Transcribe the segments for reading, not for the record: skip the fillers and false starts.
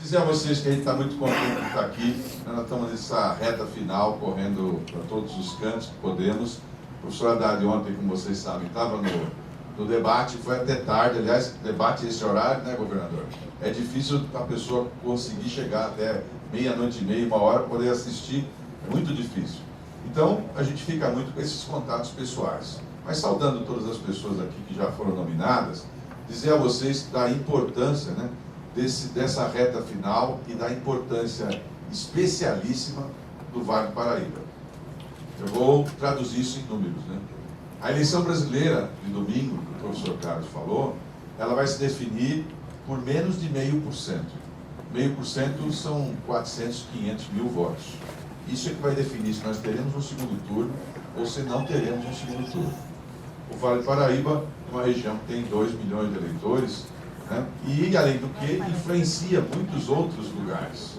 Dizer a vocês que a gente está muito contente de estar aqui. Nós estamos nessa reta final, correndo para todos os cantos que podemos. O professor Haddad ontem, como vocês sabem, estava no debate, foi até tarde. Aliás, debate esse horário, né, governador? É difícil a pessoa conseguir chegar até meia-noite e meia, 1 hora, para poder assistir. É muito difícil. Então, a gente fica muito com esses contatos pessoais. Mas saudando todas as pessoas aqui que já foram nominadas, dizer a vocês da importância, né, dessa reta final e da importância especialíssima do Vale do Paraíba. Eu vou traduzir isso em números, né? A eleição brasileira de domingo, que o professor Carlos falou, ela vai se definir por menos de 0,5%. 0,5% são 400, 500 mil votos. Isso é que vai definir se nós teremos um segundo turno ou se não teremos um segundo turno. O Vale do Paraíba é uma região que tem 2 milhões de eleitores, né? E, além do que, influencia muitos outros lugares.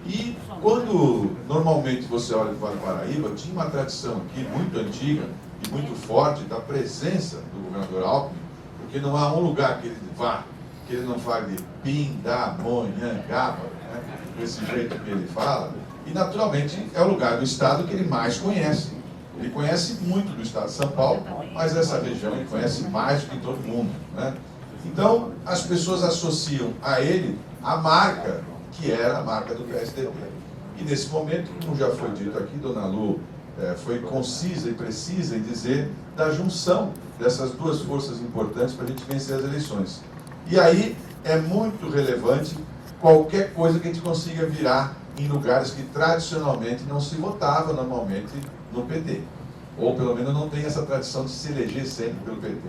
E quando normalmente você olha o Vale do Paraíba, tinha uma tradição aqui muito antiga e muito forte da presença do governador Alckmin, porque não há um lugar que ele vá, que ele não fale Pindamonhangaba, né? Desse jeito que ele fala, e naturalmente é o lugar do estado que ele mais conhece. Ele conhece muito do estado de São Paulo, mas essa região ele conhece mais do que todo mundo, né? Então, as pessoas associam a ele a marca, que era a marca do PSDB. E nesse momento, como já foi dito aqui, Dona Lu foi concisa e precisa em dizer da junção dessas duas forças importantes para a gente vencer as eleições. E aí é muito relevante qualquer coisa que a gente consiga virar em lugares que tradicionalmente não se votava normalmente no PT. Ou pelo menos não tem essa tradição de se eleger sempre pelo PT.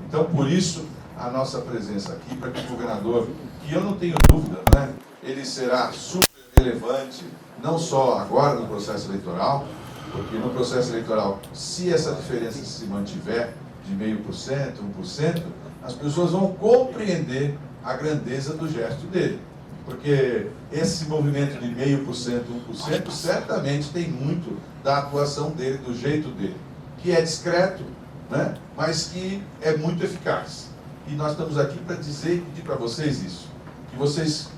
Então, por isso, a nossa presença aqui, para que o governador, que eu não tenho dúvida, né, ele será super relevante, não só agora no processo eleitoral, porque no processo eleitoral, se essa diferença se mantiver de 0,5%, 1%, as pessoas vão compreender a grandeza do gesto dele. Porque esse movimento de 0,5%, 1%, certamente tem muito da atuação dele, do jeito dele, que é discreto, né, mas que é muito eficaz. E nós estamos aqui para dizer e pedir para vocês isso, que vocês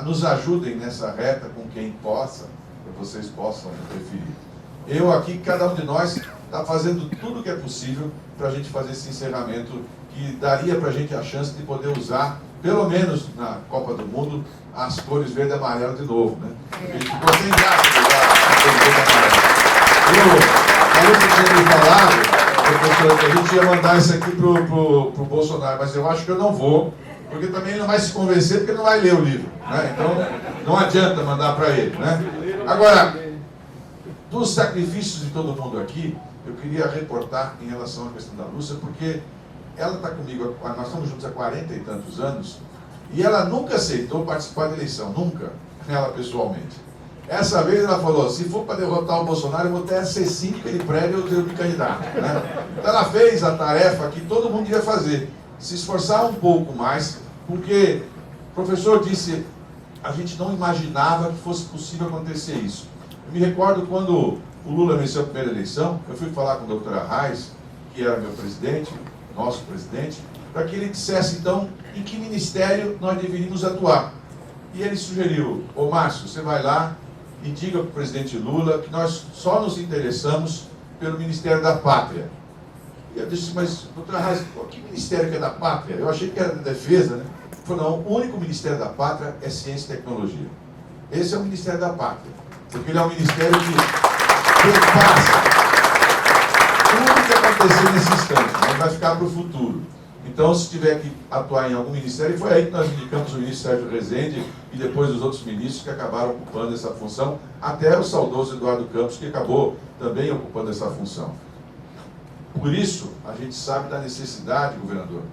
nos ajudem nessa reta com quem possa, para vocês possam preferir. Eu aqui, cada um de nós, está fazendo tudo o que é possível para a gente fazer esse encerramento, que daria para a gente a chance de poder usar, pelo menos na Copa do Mundo, as cores verde e amarelo de novo, né? A gente ficou sem graça de usar as cores verde e amarelo. Eu tinha me falado, professor, que a gente ia mandar isso aqui pro Bolsonaro, mas eu acho que eu não vou, porque também ele não vai se convencer, porque ele não vai ler o livro, né? Então, não adianta mandar para ele, né? Agora, dos sacrifícios de todo mundo aqui, eu queria reportar em relação à questão da Lúcia, porque ela está comigo, nós estamos juntos há 40 e tantos anos, e ela nunca aceitou participar da eleição, nunca, ela pessoalmente. Essa vez ela falou, se for para derrotar o Bolsonaro, eu vou até ser síndica de prédio, eu me candidato, né? Então ela fez a tarefa que todo mundo ia fazer, se esforçar um pouco mais, porque o professor disse, a gente não imaginava que fosse possível acontecer isso. Eu me recordo quando o Lula venceu a primeira eleição, eu fui falar com a doutora Reis, que era meu presidente, nosso presidente, para que ele dissesse, então, em que ministério nós deveríamos atuar. E ele sugeriu, ô Márcio, você vai lá e diga para o presidente Lula que nós só nos interessamos pelo Ministério da Pátria. E eu disse, mas, doutora Reis, que ministério que é da Pátria? Eu achei que era da Defesa, né? Ele falou, não, o único Ministério da Pátria é Ciência e Tecnologia. Esse é o Ministério da Pátria, porque ele é um ministério que repassa tudo que acontecer nesse instante, né? Vai ficar para o futuro. Então, se tiver que atuar em algum ministério, e foi aí que nós indicamos o ministro Sérgio Rezende e depois os outros ministros que acabaram ocupando essa função, até o saudoso Eduardo Campos, que acabou também ocupando essa função. Por isso, a gente sabe da necessidade, governador,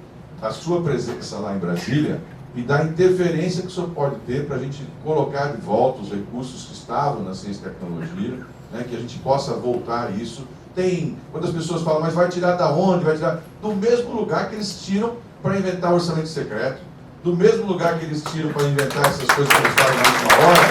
da sua presença lá em Brasília e da interferência que o senhor pode ter para a gente colocar de volta os recursos que estavam na ciência e tecnologia, né, que a gente possa voltar isso. Tem, quando as pessoas falam, mas vai tirar da onde? Vai tirar do mesmo lugar que eles tiram para inventar o orçamento secreto, do mesmo lugar que eles tiram para inventar essas coisas que eles fazem na última hora.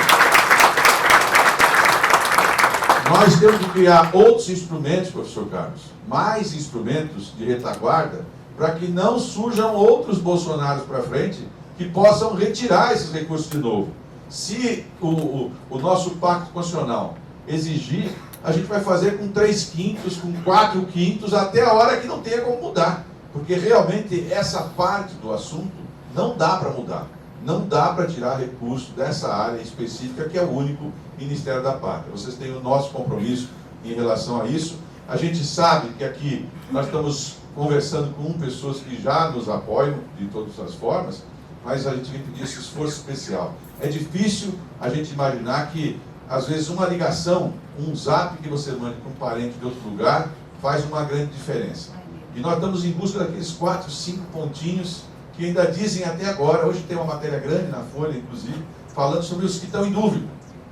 Nós temos que criar outros instrumentos, professor Carlos, mais instrumentos de retaguarda, para que não surjam outros Bolsonaros para frente que possam retirar esses recursos de novo. Se o nosso pacto constitucional exigir, a gente vai fazer com 3/5, com 4/5, até a hora que não tenha como mudar. Porque realmente essa parte do assunto não dá para mudar. Não dá para tirar recurso dessa área específica, que é o único Ministério da Pátria. Vocês têm o nosso compromisso em relação a isso. A gente sabe que aqui nós estamos conversando com pessoas que já nos apoiam de todas as formas, mas a gente vem pedir esse esforço especial. É difícil a gente imaginar que, às vezes, uma ligação, um zap que você manda para um parente de outro lugar, faz uma grande diferença. E nós estamos em busca daqueles 4, 5 pontinhos que ainda dizem até agora. Hoje tem uma matéria grande na Folha, inclusive, falando sobre os que estão em dúvida.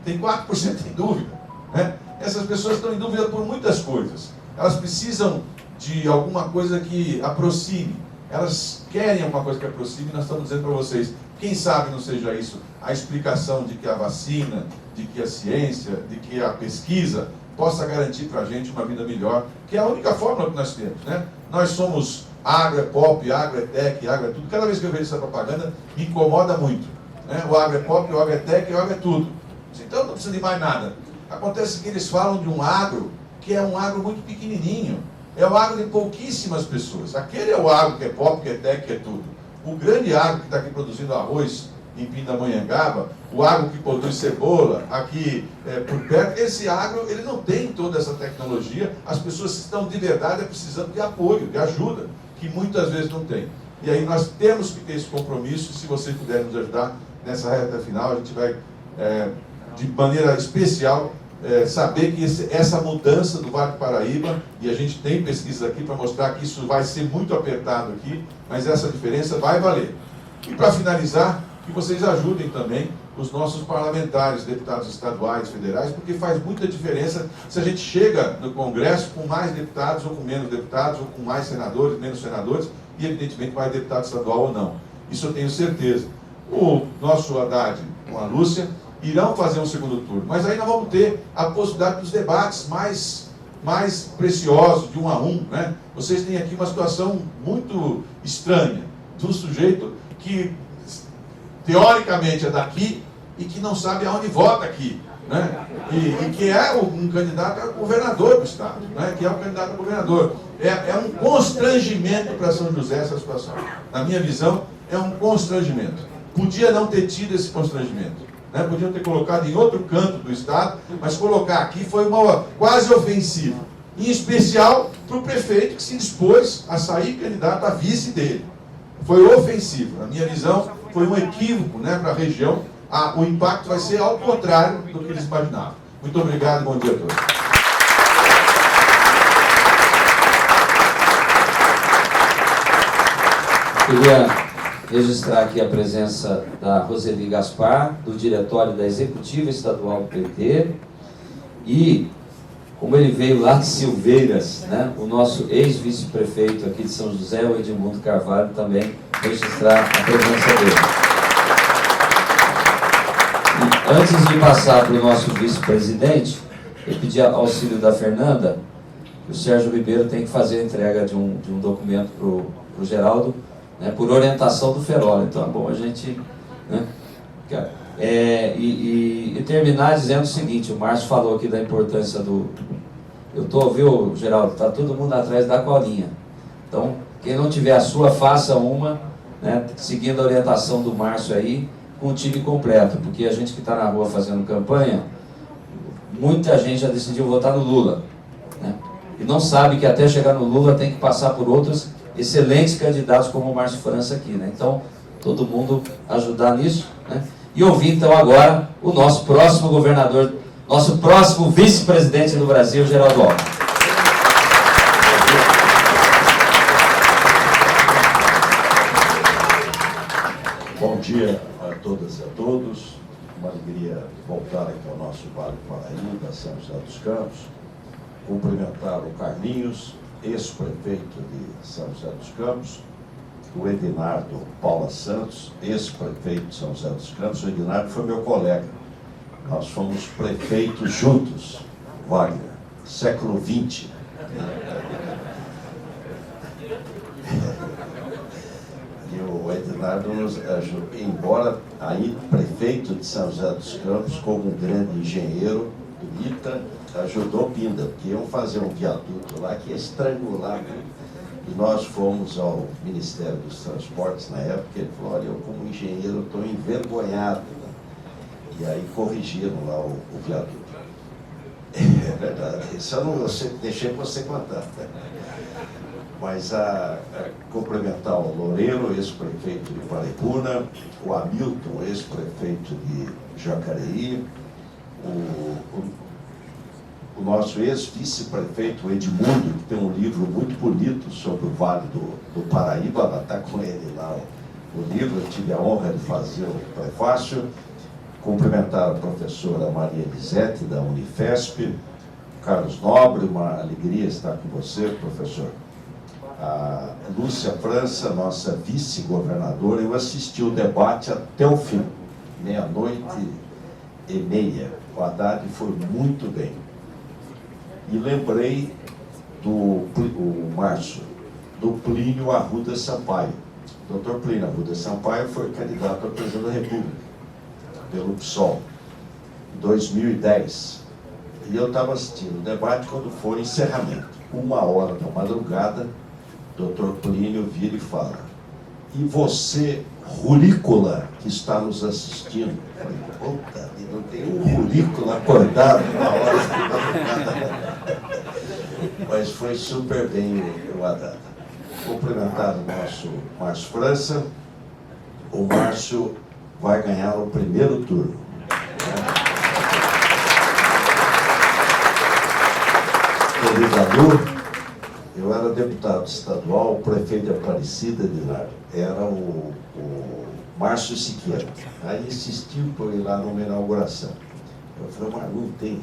Tem 4% em dúvida, né? Essas pessoas estão em dúvida por muitas coisas. Elas precisam de alguma coisa que aproxime. Elas querem alguma coisa que aproxime, e nós estamos dizendo para vocês, quem sabe não seja isso a explicação de que a vacina, de que a ciência, de que a pesquisa possa garantir para a gente uma vida melhor, que é a única fórmula que nós temos, né? Nós somos agro é pop, agro é tech, agro é tudo. Cada vez que eu vejo essa propaganda, me incomoda muito, né? O agro é pop, o agro é tech, o agro é tudo. Então não precisa de mais nada. Acontece que eles falam de um agro que é um agro muito pequenininho. É o agro de pouquíssimas pessoas. Aquele é o agro que é pop, que é tech, que é tudo. O grande agro que está aqui produzindo arroz em Pindamonhangaba, o agro que produz cebola aqui por perto, esse agro ele não tem toda essa tecnologia. As pessoas estão de verdade precisando de apoio, de ajuda, que muitas vezes não tem. E aí nós temos que ter esse compromisso. Se vocês puderem nos ajudar nessa reta final, a gente vai, de maneira especial, saber que essa mudança do Vale do Paraíba, e a gente tem pesquisas aqui para mostrar que isso vai ser muito apertado aqui, mas essa diferença vai valer. E para finalizar, que vocês ajudem também os nossos parlamentares, deputados estaduais, federais, porque faz muita diferença se a gente chega no Congresso com mais deputados ou com menos deputados, ou com mais senadores, menos senadores, e evidentemente mais deputado estadual ou não. Isso eu tenho certeza. O nosso Haddad com a Lúcia irão fazer um segundo turno, mas aí nós vamos ter a possibilidade dos debates mais preciosos, de 1 a 1, né? Vocês têm aqui uma situação muito estranha, de um sujeito que teoricamente é daqui e que não sabe aonde vota aqui, né? E que é um candidato a governador do estado, né? Que é um candidato a governador. É um constrangimento para São José essa situação. Na minha visão, é um constrangimento. Podia não ter tido esse constrangimento, né? Podiam ter colocado em outro canto do estado, mas colocar aqui foi uma quase ofensiva. Em especial para o prefeito que se dispôs a sair candidato a vice dele. Foi ofensivo. Na minha visão, foi um equívoco, né, para a região. O impacto vai ser ao contrário do que eles imaginavam. Muito obrigado e bom dia a todos. Queria registrar aqui a presença da Roseli Gaspar, do Diretório da Executiva Estadual do PT, e, como ele veio lá de Silveiras, né, o nosso ex-vice-prefeito aqui de São José, o Edmundo Carvalho, também registrar a presença dele. E, antes de passar para o nosso vice-presidente, eu pedi auxílio da Fernanda, que o Sérgio Ribeiro tem que fazer a entrega de um documento para o Geraldo, né, por orientação do Ferola. Então é bom a gente, né, e terminar dizendo o seguinte: o Márcio falou aqui da importância do... Eu estou, viu, Geraldo, está todo mundo atrás da colinha. Então, quem não tiver a sua, faça uma, né, seguindo a orientação do Márcio aí, com o time completo, porque a gente que está na rua fazendo campanha, muita gente já decidiu votar no Lula, né, e não sabe que até chegar no Lula tem que passar por outros excelentes candidatos como o Márcio França aqui, né? Então, todo mundo ajudar nisso, né? E ouvir então agora o nosso próximo governador, nosso próximo vice-presidente do Brasil, Geraldo Alckmin. Bom dia a todas e a todos. Uma alegria voltar aqui ao nosso Vale do Paraíba, São José dos Campos. Cumprimentar o Carlinhos, ex-prefeito de São José dos Campos, o Edinardo Paula Santos, ex-prefeito de São José dos Campos. O Edinardo foi meu colega. Nós fomos prefeitos juntos, Wagner, século XX. E o o Ednardo nos ajudou, embora aí prefeito de São José dos Campos, como um grande engenheiro do ITA, ajudou Pinda, porque iam fazer um viaduto lá que ia estrangular, né? E nós fomos ao Ministério dos Transportes na época, e ele falou, olha, eu como engenheiro estou envergonhado, né? E aí corrigiram lá o viaduto. É verdade, isso eu não deixei você contar. Mas complementar o Loureiro, ex-prefeito de Paraibuna, o Hamilton, ex-prefeito de Jacareí, o nosso ex-vice-prefeito Edmundo, que tem um livro muito bonito sobre o Vale do Paraíba, está com ele lá o livro, eu tive a honra de fazer o prefácio. Cumprimentar a professora Maria Elisete, da Unifesp, Carlos Nobre, uma alegria estar com você, professor. A Lúcia França, nossa vice-governadora, eu assisti o debate até o fim, 00:30. O Haddad foi muito bem. E lembrei do Márcio, do Plínio Arruda Sampaio. O Dr. Plínio Arruda Sampaio foi candidato a presidente da República pelo PSOL, em 2010. E eu estava assistindo o debate quando foi o encerramento. 1h da madrugada, o Dr. Plínio vira e fala, e você, rurícola, que está nos assistindo? Eu falei, puta, não tem um rurícola acordado 1h da madrugada. Mas foi super bem o Haddad. Cumprimentar o nosso Márcio França. O Márcio vai ganhar o primeiro turno. Querida Lu, eu era deputado estadual, o prefeito de Aparecida de Lar, era o Márcio Siqueira. Aí insistiu por ir lá numa inauguração. Eu falei, mas não tem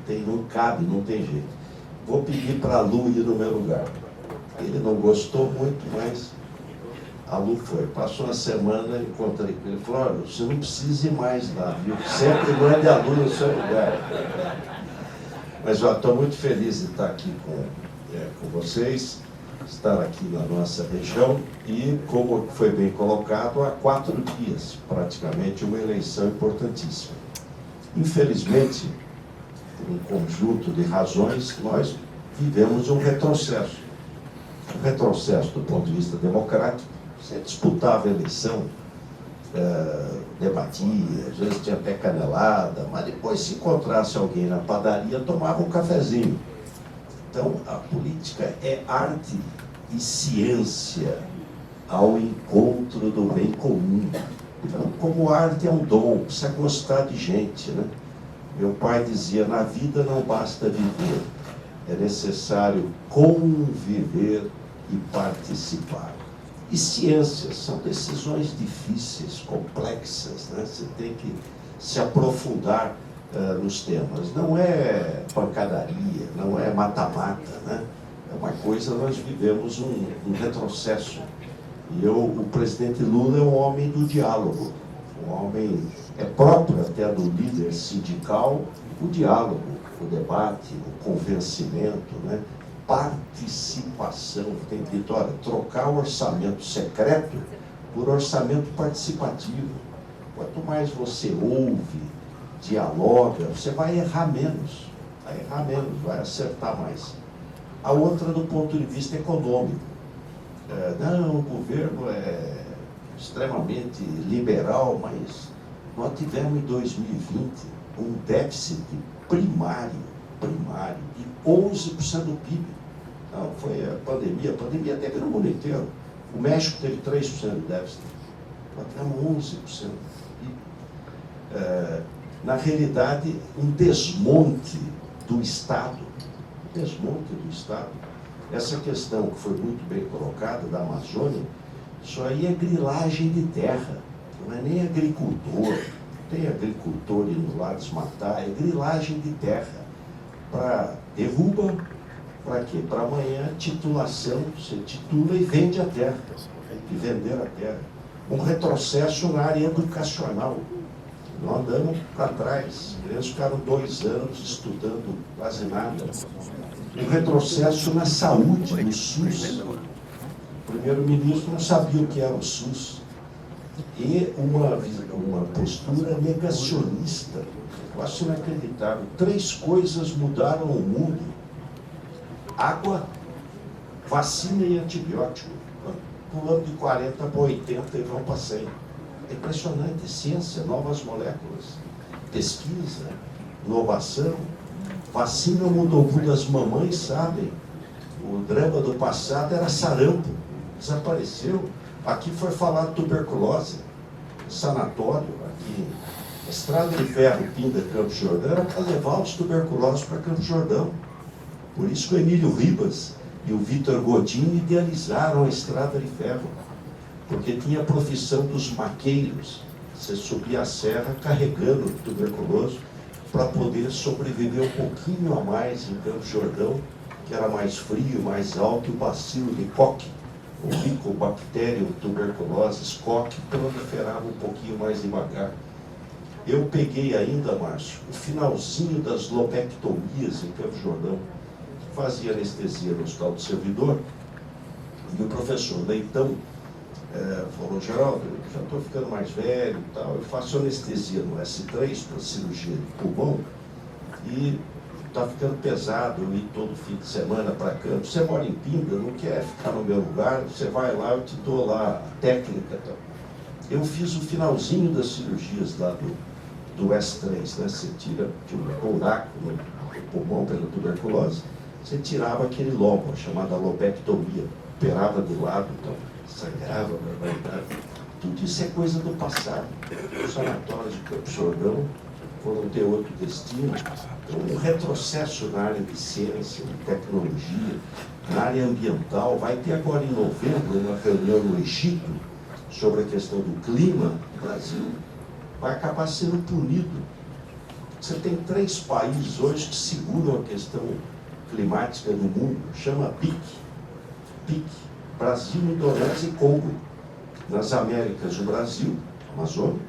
jeito, não cabe, não tem jeito. Vou pedir para a Lu ir no meu lugar. Ele não gostou muito, mas a Lu foi. Passou uma semana, encontrei com ele. Ele falou, olha, você não precisa ir mais lá, viu? Sempre mande a Lu no seu lugar. Mas eu estou muito feliz de estar aqui com vocês, estar aqui na nossa região e, como foi bem colocado, há 4 dias, praticamente, uma eleição importantíssima. Infelizmente, por um conjunto de razões, nós vivemos um retrocesso. Um retrocesso do ponto de vista democrático. Você disputava a eleição, debatia, às vezes tinha até canelada, mas depois, se encontrasse alguém na padaria, tomava um cafezinho. Então, a política é arte e ciência ao encontro do bem comum. Então, como arte é um dom, precisa gostar de gente, né? Meu pai dizia, na vida não basta viver, é necessário conviver e participar. E ciências são decisões difíceis, complexas, né? Você tem que se aprofundar nos temas. Não é pancadaria, não é mata-mata, né? É uma coisa, nós vivemos um retrocesso. E o presidente Lula é um homem do diálogo, um homem, é próprio até do líder sindical, o diálogo, o debate, o convencimento, né? Participação. Tem dito, olha, trocar o orçamento secreto por orçamento participativo. Quanto mais você ouve, dialoga, você vai errar menos, vai acertar mais. A outra do ponto de vista econômico. Não, o governo é extremamente liberal, mas nós tivemos em 2020 um déficit primário de 11% do PIB. Não, foi a pandemia teve no mundo inteiro. O México teve 3% de déficit. Nós tivemos 11% do PIB. Na realidade, um desmonte do Estado. Essa questão que foi muito bem colocada da Amazônia, isso aí é grilagem de terra, não é nem agricultor. Não tem agricultor indo lá desmatar, é grilagem de terra. Derruba, para quê? Para amanhã, titulação, você titula e vende a terra. Tem que vender a terra. Um retrocesso na área educacional. Nós andamos para trás. As crianças ficaram 2 anos estudando quase nada. Um retrocesso na saúde, no SUS. primeiro-ministro não sabia o que era o SUS. E uma postura negacionista. Eu acho inacreditável. 3 coisas mudaram o mundo: água, vacina e antibiótico. Pulando de 40 para 80 e vão para 100. É impressionante. Ciência, novas moléculas, pesquisa, inovação. Vacina mudou o mundo. As mamães sabem. O drama do passado era sarampo. Desapareceu. Aqui foi falar de tuberculose. Sanatório, aqui. Estrada de ferro, Pinda, Campos do Jordão, era para levar os tuberculosos para Campos do Jordão. Por isso que o Emílio Ribas e o Vitor Godinho idealizaram a estrada de ferro. Porque tinha a profissão dos maqueiros. Você subia a serra carregando o tuberculoso para poder sobreviver um pouquinho a mais em Campos do Jordão, que era mais frio, mais alto, e o bacilo de Koch, o Mycobacterium tuberculosis, Koch, proliferava um pouquinho mais devagar. Eu peguei ainda, Márcio, o finalzinho das lobectomias em Campos do Jordão. Fazia anestesia no Hospital do Servidor, e o professor Leitão falou: Geraldo, eu já estou ficando mais velho e tal, eu faço anestesia no S3 para cirurgia de pulmão, e está ficando pesado eu ir todo fim de semana para Campos. Você mora em Pinda, não quer ficar no meu lugar, você vai lá, eu te dou lá a técnica. Tal. Eu fiz o finalzinho das cirurgias lá do S3, né? Você tira um buraco no pulmão pela tuberculose, você tirava aquele lobo, chamada lobectomia, operava do lado, então, sangrava, barbaridade. Tudo isso é coisa do passado. Os sanatórios de Campos do Jordão foram ter outro destino. Então, um retrocesso na área de ciência, de tecnologia, na área ambiental. Vai ter agora em novembro uma reunião no Egito sobre a questão do clima. O Brasil vai acabar sendo punido. Você tem 3 países hoje que seguram a questão climática do mundo. Chama BIC. Brasil, Indonésia e Congo. Nas Américas, o Brasil, Amazônia.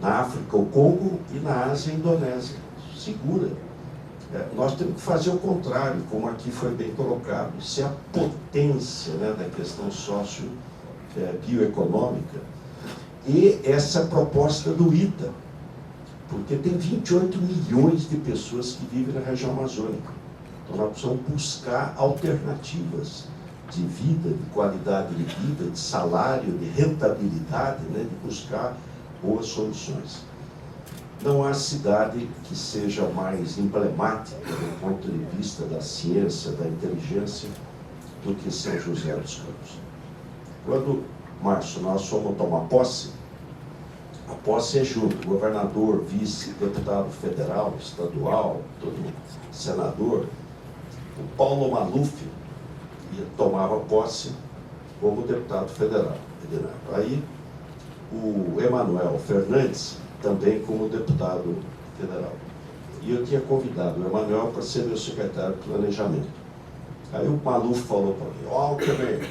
Na África, o Congo, e na Ásia, a Indonésia. Segura. Nós temos que fazer o contrário, como aqui foi bem colocado. Isso é a potência, né, da questão bioeconômica. E essa proposta do ITA, porque tem 28 milhões de pessoas que vivem na região amazônica. Então nós precisamos buscar alternativas de vida, de qualidade de vida, de salário, de rentabilidade, né, de buscar boas soluções. Não há cidade que seja mais emblemática do ponto de vista da ciência, da inteligência, do que São José dos Campos. Quando, Márcio, nós fomos tomar posse, a posse é junto, governador, vice, deputado federal, estadual, todo senador. O Paulo Maluf tomava posse como deputado federal. Aí, o Emanuel Fernandes, também como deputado federal. E eu tinha convidado o Emanuel para ser meu secretário de planejamento. Aí o Maluf falou para mim: Alckmin,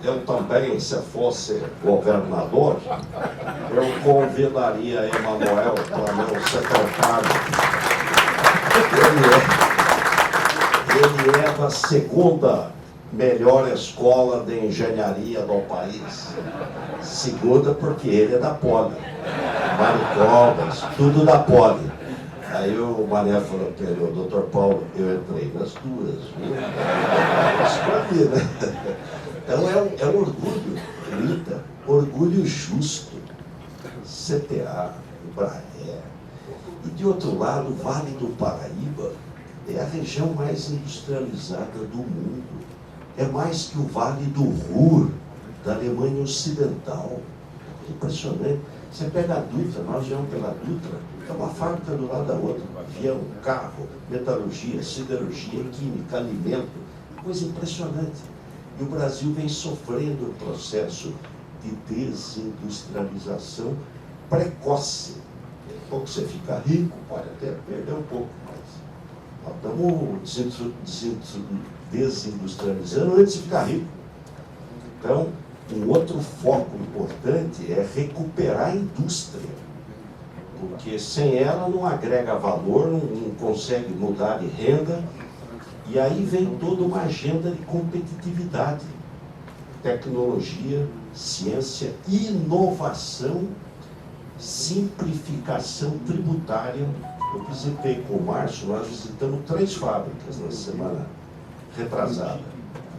eu também, se fosse governador, eu convidaria Emanuel para meu secretário. Ele é da 2ª melhor escola de engenharia do país. 2ª porque ele é da Poli. Maricobas, tudo da Poli. Aí o Mané falou para ele: doutor Paulo, eu entrei nas 2, viu? Escolhi, né? Então é um orgulho, Rita, orgulho justo. CTA, Embraer. E de outro lado, o Vale do Paraíba é a região mais industrializada do mundo. É mais que o Vale do Ruhr, da Alemanha Ocidental. Impressionante. Você pega a Dutra, nós viemos pela Dutra, é uma fábrica do lado da outra. Avião, carro, metalurgia, siderurgia, química, alimento. Coisa impressionante. E o Brasil vem sofrendo um processo de desindustrialização precoce. Daqui a pouco você fica rico, pode até perder um pouco, mas nós estamos desindustrializando antes de ficar rico. Então, um outro foco importante é recuperar a indústria, porque sem ela não agrega valor, não consegue mudar de renda, e aí vem toda uma agenda de competitividade. tecnologia, ciência, inovação, simplificação tributária. Eu visitei com o Márcio, nós visitamos 3 fábricas na semana retrasada.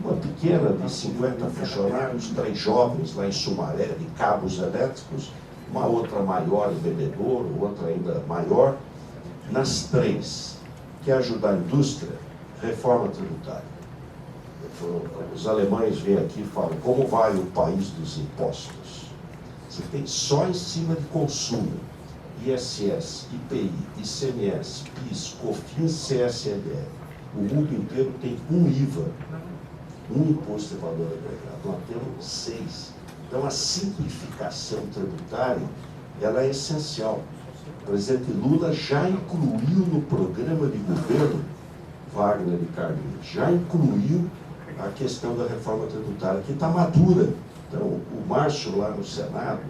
Uma pequena de 50 funcionários, 3 jovens lá em Sumaré, de cabos elétricos, uma outra maior em Bebedouro, outra ainda maior. Nas 3, quer ajudar a indústria, reforma tributária. Os alemães vêm aqui e falam, como vai o país dos impostos? Você tem só em cima de consumo, ISS, IPI, ICMS, PIS, COFINS, CSLL. O mundo inteiro tem um IVA, um imposto de valor agregado. Nós temos 6. Então, a simplificação tributária, ela é essencial. O presidente Lula já incluiu no programa de governo, Wagner e Carlinhos, já incluiu a questão da reforma tributária, que está madura. Então, o Márcio lá no Senado,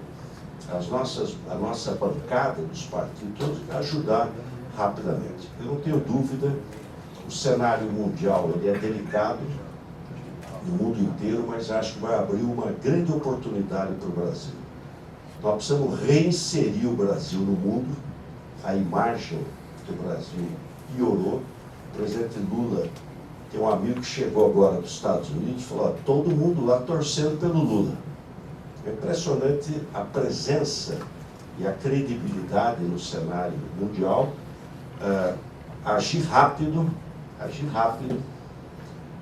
a nossa bancada dos partidos, todos ajudar rapidamente. Eu não tenho dúvida, o cenário mundial ele é delicado no mundo inteiro, mas acho que vai abrir uma grande oportunidade para o Brasil. Nós precisamos reinserir o Brasil no mundo. A imagem do Brasil piorou. O presidente Lula tem um amigo que chegou agora dos Estados Unidos e falou, todo mundo lá torcendo pelo Lula. É impressionante a presença e a credibilidade no cenário mundial. Agir rápido.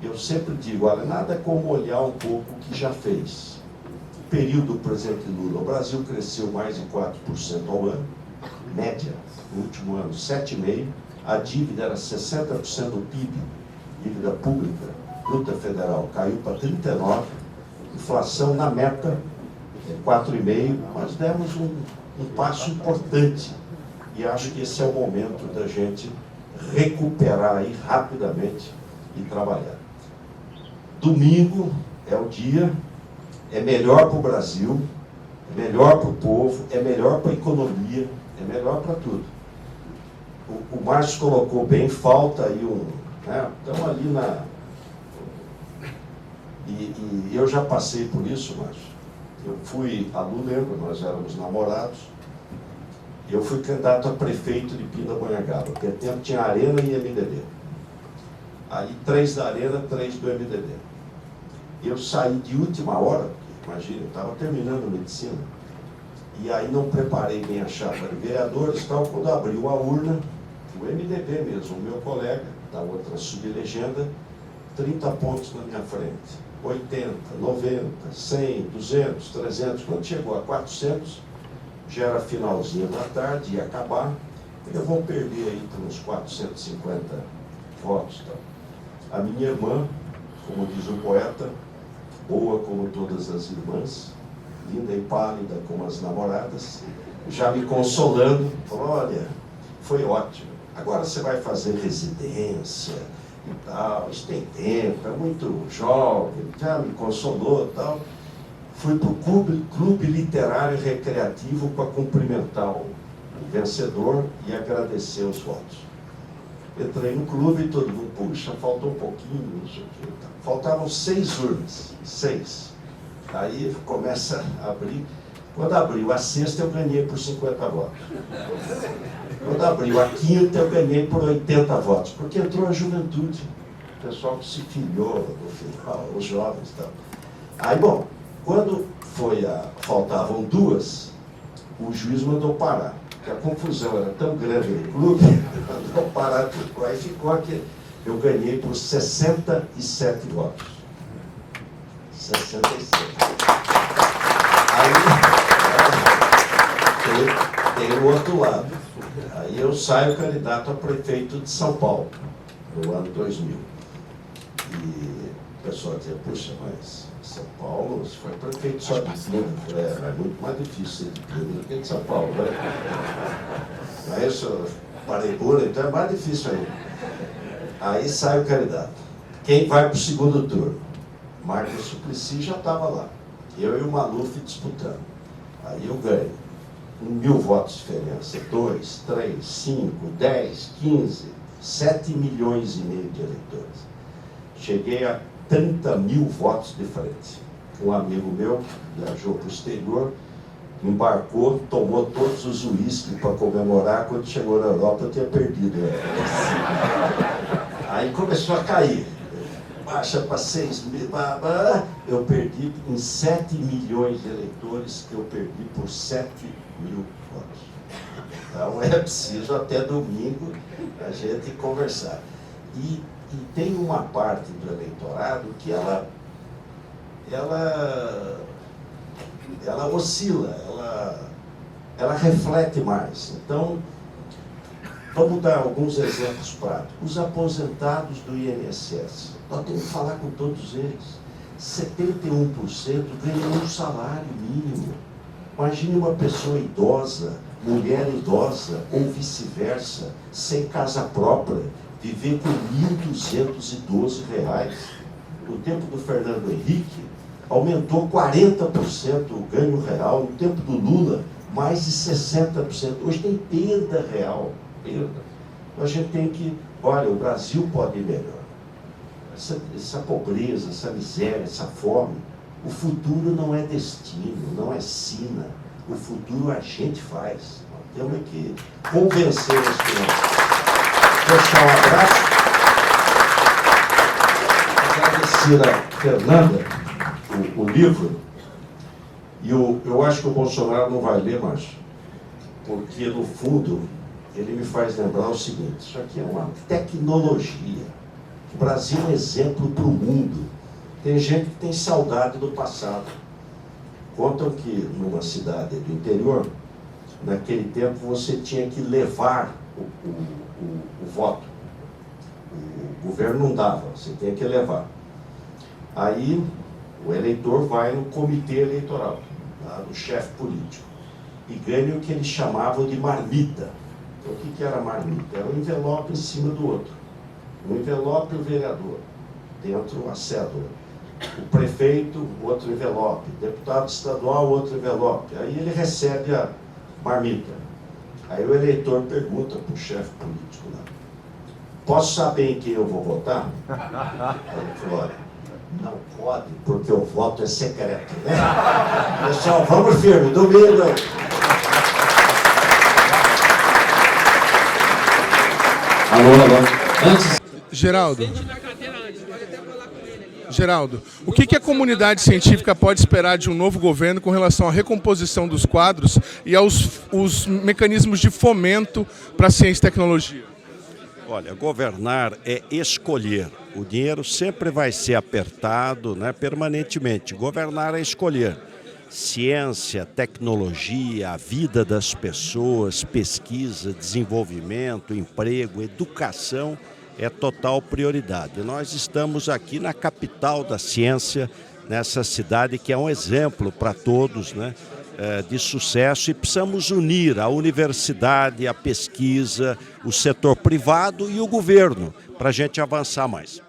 Eu sempre digo, olha, nada como olhar um pouco o que já fez. Período do presidente Lula, o Brasil cresceu mais de 4% ao ano, média, no último ano, 7,5%. A dívida era 60% do PIB, dívida pública, bruta federal, caiu para 39%. Inflação na meta, 4,5%. Nós demos um passo importante. E acho que esse é o momento da gente recuperar aí rapidamente e trabalhar. Domingo é o dia, é melhor para o Brasil, é melhor para o povo, é melhor para a economia, é melhor para tudo. O Márcio colocou bem, falta aí estamos ali na... E eu já passei por isso, Márcio. Eu fui aluno, nós éramos namorados, eu fui candidato a prefeito de Pindamonhangaba, porque tempo tinha Arena e MDB. Aí 3 da Arena, 3 do MDB. Eu saí de última hora, imagina, eu estava terminando medicina, e aí não preparei bem a chapa de vereadores e tal. Quando abriu a urna, o MDB mesmo, o meu colega, da outra sublegenda, 30 pontos na minha frente. 80, 90, 100, 200, 300. Quando chegou a 400, já era finalzinho da tarde, ia acabar. Eu vou perder aí por uns 450 votos. Tá? A minha irmã, como diz o poeta, boa como todas as irmãs, linda e pálida como as namoradas, já me consolando, falou, olha, foi ótimo. Agora você vai fazer residência e tal, isso tem tempo, é muito jovem, já me consolou e tal. Fui para o Clube Literário Recreativo para cumprimentar o vencedor e agradecer os votos. Entrei no clube e todo mundo, puxa, faltou um pouquinho, não sei o que. Faltavam 6 urnas, 6. Aí começa a abrir. Quando abriu a 6ª, eu ganhei por 50 votos. Quando abriu a 5ª, eu ganhei por 80 votos, porque entrou a juventude, o pessoal que se filiou no final, os jovens e tal. Aí, bom, quando faltavam 2, o juiz mandou parar, porque a confusão era tão grande no clube, mandou parar tudo. Aí ficou aqui, eu ganhei por 67 votos. 67. Aí tem o outro lado. Aí eu saio candidato a prefeito de São Paulo, no ano 2000. E o pessoal dizia, puxa, mas São Paulo, você foi prefeito só de Pinda. É muito mais difícil ser de Pinda do que de São Paulo, né? Mas eu parei por, então é mais difícil aí. Aí sai o candidato. Quem vai para o segundo turno? Marcos Suplicy já estava lá. Eu e o Maluf disputando. Aí eu ganho. 1.000 votos de diferença. 2, 3, 5, 10, 15, 7 milhões e meio de eleitores. Cheguei a 30.000 votos de frente. um amigo meu que viajou para o exterior, embarcou, tomou todos os uísques para comemorar. Quando chegou na Europa, eu tinha perdido. Aí começou a cair. Baixa para 6 mil, eu perdi em 7 milhões de eleitores, que eu perdi por 7 mil votos. Então é preciso até domingo a gente conversar. E tem uma parte do eleitorado que ela oscila, ela reflete mais. Então, vamos dar alguns exemplos práticos. Os aposentados do INSS, nós temos que falar com todos eles. 71% ganham um salário mínimo. Imagine uma pessoa idosa, mulher idosa, ou vice-versa, sem casa própria, viver com R$ 1.212. No tempo do Fernando Henrique, aumentou 40% o ganho real. No tempo do Lula, mais de 60%. Hoje tem perda real. A gente tem que, olha, o Brasil pode ir melhor. Essa pobreza, essa miséria, essa fome, o futuro não é destino, não é sina. O futuro a gente faz. Nós temos que convencer as pessoas. Deixar um abraço. Agradecer a Fernanda o livro. E eu acho que o Bolsonaro não vai ler mais, porque no fundo ele me faz lembrar o seguinte: isso aqui é uma tecnologia. O Brasil é um exemplo para o mundo. Tem gente que tem saudade do passado. Contam que numa cidade do interior, naquele tempo você tinha que levar o voto. O governo não dava, você tinha que levar. Aí o eleitor vai no comitê eleitoral, tá, do chefe político, e ganha o que eles chamavam de marmita. Então, o que era marmita? Era um envelope em cima do outro. Um envelope o vereador, dentro a cédula. O prefeito, outro envelope. Deputado estadual, outro envelope. Aí ele recebe a marmita. Aí o eleitor pergunta para o chefe político lá: posso saber em quem eu vou votar? Aí ele falou: olha, não pode, porque o voto é secreto, né? Pessoal, vamos firme, domingo aí. Alô. Antes... Geraldo, o que a comunidade científica pode esperar de um novo governo com relação à recomposição dos quadros e aos mecanismos de fomento para a ciência e tecnologia? Olha, governar é escolher. O dinheiro sempre vai ser apertado, né, permanentemente. Governar é escolher. Ciência, tecnologia, a vida das pessoas, pesquisa, desenvolvimento, emprego, educação é total prioridade. Nós estamos aqui na capital da ciência, nessa cidade que é um exemplo para todos, né, de sucesso, e precisamos unir a universidade, a pesquisa, o setor privado e o governo para a gente avançar mais.